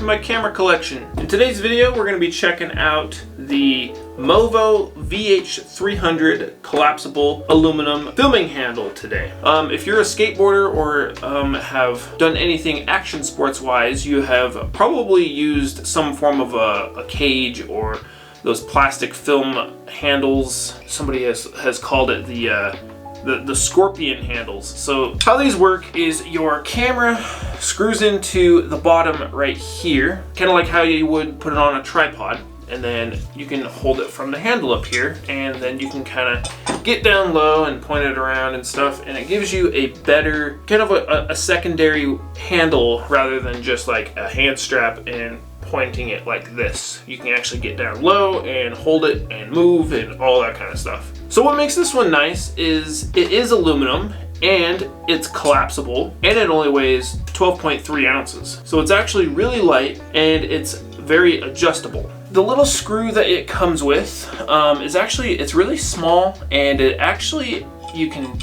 my camera collection. In today's video, we're going to be checking out the Movo VH300 collapsible aluminum filming handle today. If you're a skateboarder or have done anything action sports wise, you have probably used some form of a cage or those plastic film handles. Somebody has called it the scorpion handles. So how these work is your camera screws into the bottom right here, kind of like how you would put it on a tripod, and then you can hold it from the handle up here, and then you can kind of get down low and point it around and stuff, and it gives you a better kind of a secondary handle rather than just like a hand strap and pointing it like this. You can actually get down low and hold it and move and all that kind of stuff. So what makes this one nice is it is aluminum and it's collapsible, and it only weighs 12.3 ounces. So it's actually really light and it's very adjustable. The little screw that it comes with it's really small, and it actually, you can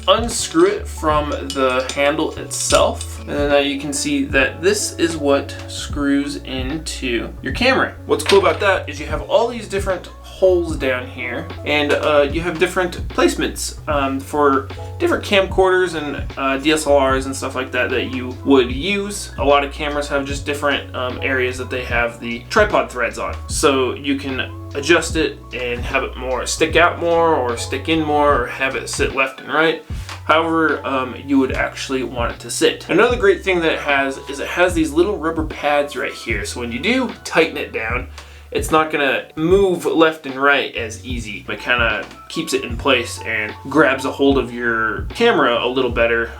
unscrew it from the handle itself, and then you can see that this is what screws into your camera. What's cool about that is you have all these different holes down here, and you have different placements for different camcorders and DSLRs and stuff like that that you would use. A lot of cameras have just different areas that they have the tripod threads on, so you can adjust it and have it more stick out more or stick in more, or have it sit left and right, however you would actually want it to sit. Another great thing that it has is it has these little rubber pads right here, so when you do tighten it down, it's not gonna move left and right as easy. It kind of keeps it in place and grabs a hold of your camera a little better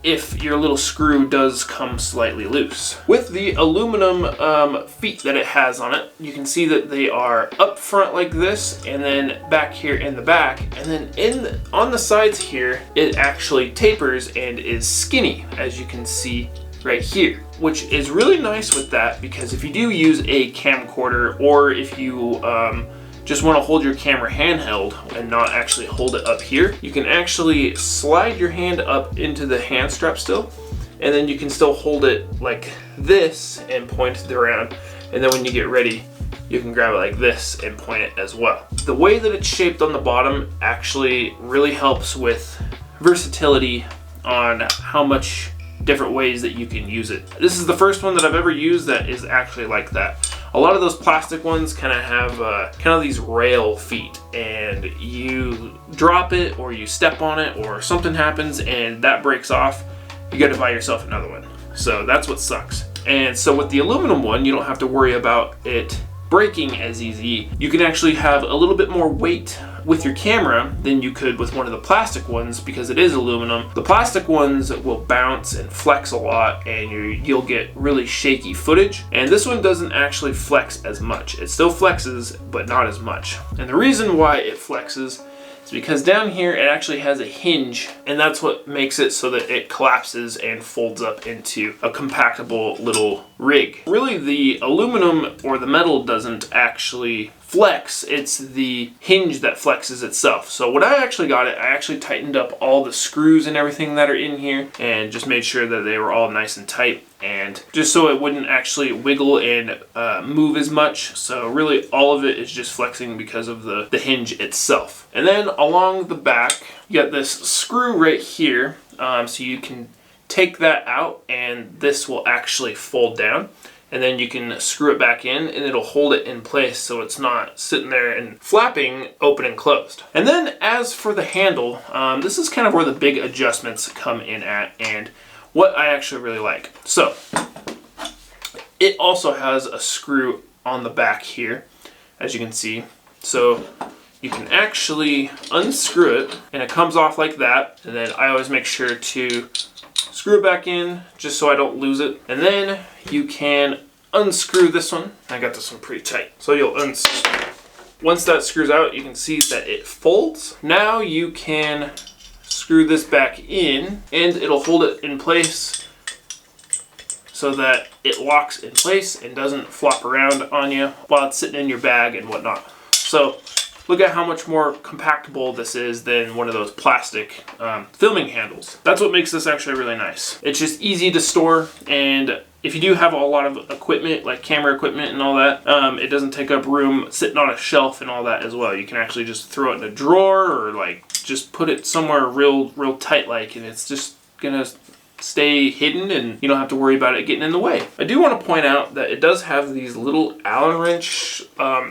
if your little screw does come slightly loose. With the aluminum feet that it has on it, you can see that they are up front like this, and then back here in the back, and then on the sides here, it actually tapers and is skinny, as you can see right here, which is really nice with that, because if you do use a camcorder, or if you just want to hold your camera handheld and not actually hold it up here, you can actually slide your hand up into the hand strap still, and then you can still hold it like this and point it around, and then when you get ready, you can grab it like this and point it as well. The way that it's shaped on the bottom actually really helps with versatility on how much different ways that you can use it. This is the first one that I've ever used that is actually like that. A lot of those plastic ones kind of have kind of these rail feet, and you drop it or you step on it or something happens and that breaks off, you got to buy yourself another one. So that's what sucks. And so with the aluminum one, you don't have to worry about it breaking as easy. You can actually have a little bit more weight with your camera than you could with one of the plastic ones, because it is aluminum. The plastic ones will bounce and flex a lot, and you'll get really shaky footage, and this one doesn't actually flex as much. It still flexes, but not as much. And the reason why it flexes is because down here it actually has a hinge, and that's what makes it so that it collapses and folds up into a compactable little rig. Really, the aluminum or the metal doesn't actually flex, it's the hinge that flexes itself. So when I actually got it, I actually tightened up all the screws and everything that are in here, and just made sure that they were all nice and tight, and just so it wouldn't actually wiggle and move as much. So really all of it is just flexing because of the hinge itself. And then along the back, you got this screw right here, so you can take that out and this will actually fold down, and then you can screw it back in and it'll hold it in place so it's not sitting there and flapping open and closed. And then as for the handle, this is kind of where the big adjustments come in at, and what I actually really like. So it also has a screw on the back here, as you can see. So you can actually unscrew it and it comes off like that, and then I always make sure to screw it back in just so I don't lose it. And then you can unscrew this one. I got this one pretty tight. So you'll once that screws out, you can see that it folds. Now you can screw this back in and it'll hold it in place so that it locks in place and doesn't flop around on you while it's sitting in your bag and whatnot. So look at how much more compactable this is than one of those plastic filming handles. That's what makes this actually really nice. It's just easy to store, and if you do have a lot of equipment, like camera equipment and all that, it doesn't take up room sitting on a shelf and all that as well. You can actually just throw it in a drawer or like just put it somewhere real tight like, and it's just gonna stay hidden and you don't have to worry about it getting in the way. I do want to point out that it does have these little Allen wrench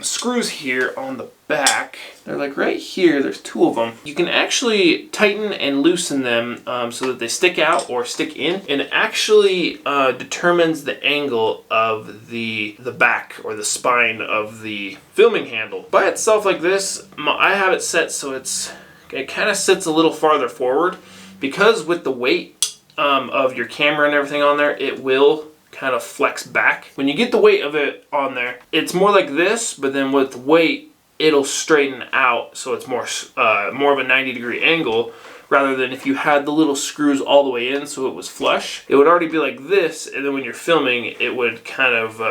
screws here on the back. They're like right here, there's 2 of them. You can actually tighten and loosen them so that they stick out or stick in, and it actually determines the angle of the back or the spine of the filming handle. By itself like this, I have it set so it kind of sits a little farther forward, because with the weight of your camera and everything on there, it will kind of flex back. When you get the weight of it on there, it's more like this, but then with weight, it'll straighten out, so it's more of a 90-degree angle, rather than if you had the little screws all the way in so it was flush. It would already be like this, and then when you're filming, it would kind of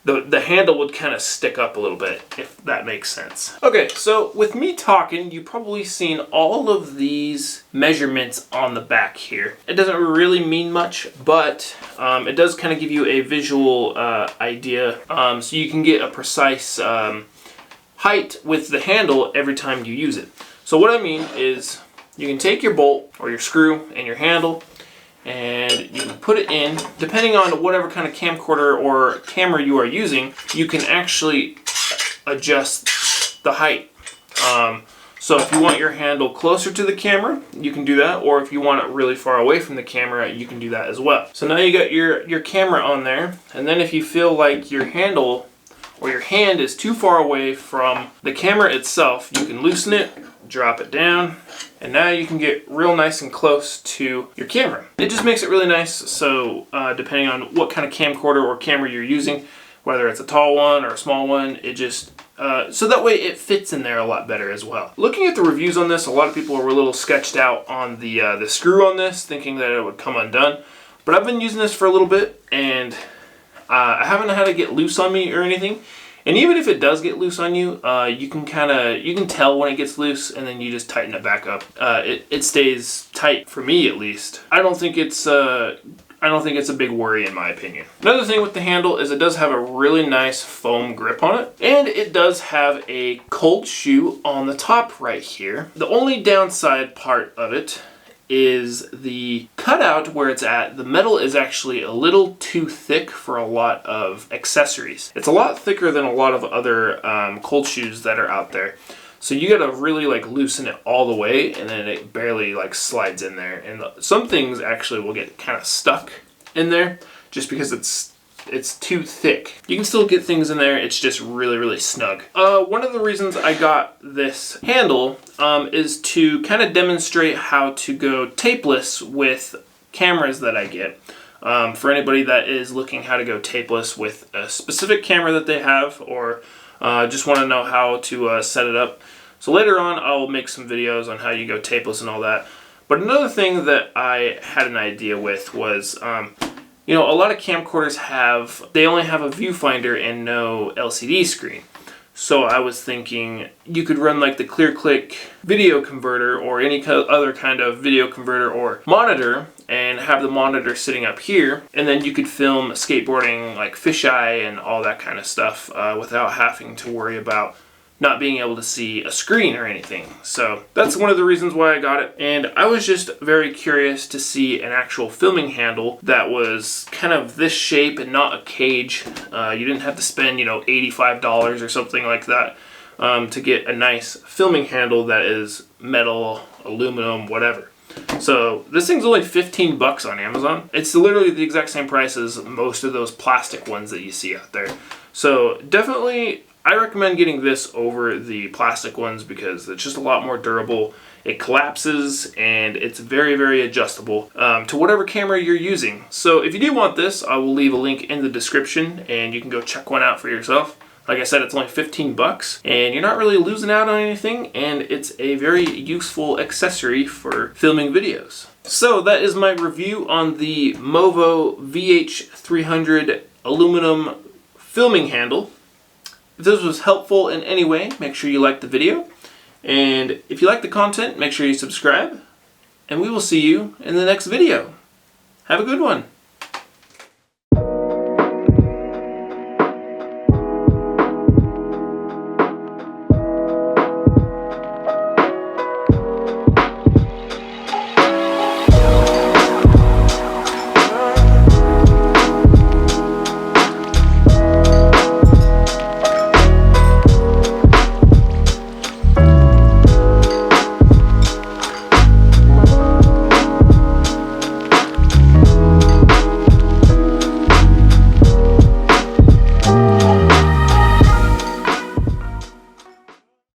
the handle would kind of stick up a little bit, if that makes sense. Okay, so with me talking, you've probably seen all of these measurements on the back here. It doesn't really mean much, but it does kind of give you a visual idea, so you can get a precise height with the handle every time you use it. So what I mean is, you can take your bolt or your screw and your handle, and you can put it in. Depending on whatever kind of camcorder or camera you are using, you can actually adjust the height. So if you want your handle closer to the camera, you can do that, or if you want it really far away from the camera, you can do that as well. So now you got your camera on there, and then if you feel like your handle or your hand is too far away from the camera itself, you can loosen it, drop it down, and now you can get real nice and close to your camera. It just makes it really nice, so depending on what kind of camcorder or camera you're using, whether it's a tall one or a small one, it just, so that way it fits in there a lot better as well. Looking at the reviews on this, a lot of people were a little sketched out on the screw on this, thinking that it would come undone. But I've been using this for a little bit, and I haven't had it get loose on me or anything. And even if it does get loose on you, you can tell when it gets loose, and then you just tighten it back up. It stays tight, for me at least. I don't think it's a big worry in my opinion. Another thing with the handle is it does have a really nice foam grip on it, and it does have a cold shoe on the top right here. The only downside part of it is the cutout where it's at. The metal is actually a little too thick for a lot of accessories. It's a lot thicker than a lot of other cold shoes that are out there. So you gotta really like loosen it all the way, and then it barely like slides in there. And some things actually will get kind of stuck in there just because it's too thick. You can still get things in there, it's just really snug. One of the reasons I got this handle is to kind of demonstrate how to go tapeless with cameras that I get. For anybody that is looking how to go tapeless with a specific camera that they have, or just want to know how to set it up. So later on I'll make some videos on how you go tapeless and all that. But another thing that I had an idea with was, you know, a lot of camcorders they only have a viewfinder and no LCD screen. So I was thinking you could run like the ClearClick video converter or any other kind of video converter or monitor, and have the monitor sitting up here, and then you could film skateboarding like fisheye and all that kind of stuff without having to worry about not being able to see a screen or anything. So that's one of the reasons why I got it. And I was just very curious to see an actual filming handle that was kind of this shape and not a cage. You didn't have to spend, you know, $85 or something like that to get a nice filming handle that is metal, aluminum, whatever. So this thing's only 15 bucks on Amazon. It's literally the exact same price as most of those plastic ones that you see out there. So definitely I recommend getting this over the plastic ones because it's just a lot more durable. It collapses and it's very adjustable to whatever camera you're using. So if you do want this, I will leave a link in the description and you can go check one out for yourself. Like I said, it's only 15 bucks and you're not really losing out on anything, and it's a very useful accessory for filming videos. So that is my review on the Movo VH300 aluminum filming handle. If this was helpful in any way, make sure you like the video. And if you like the content, make sure you subscribe. And we will see you in the next video. Have a good one.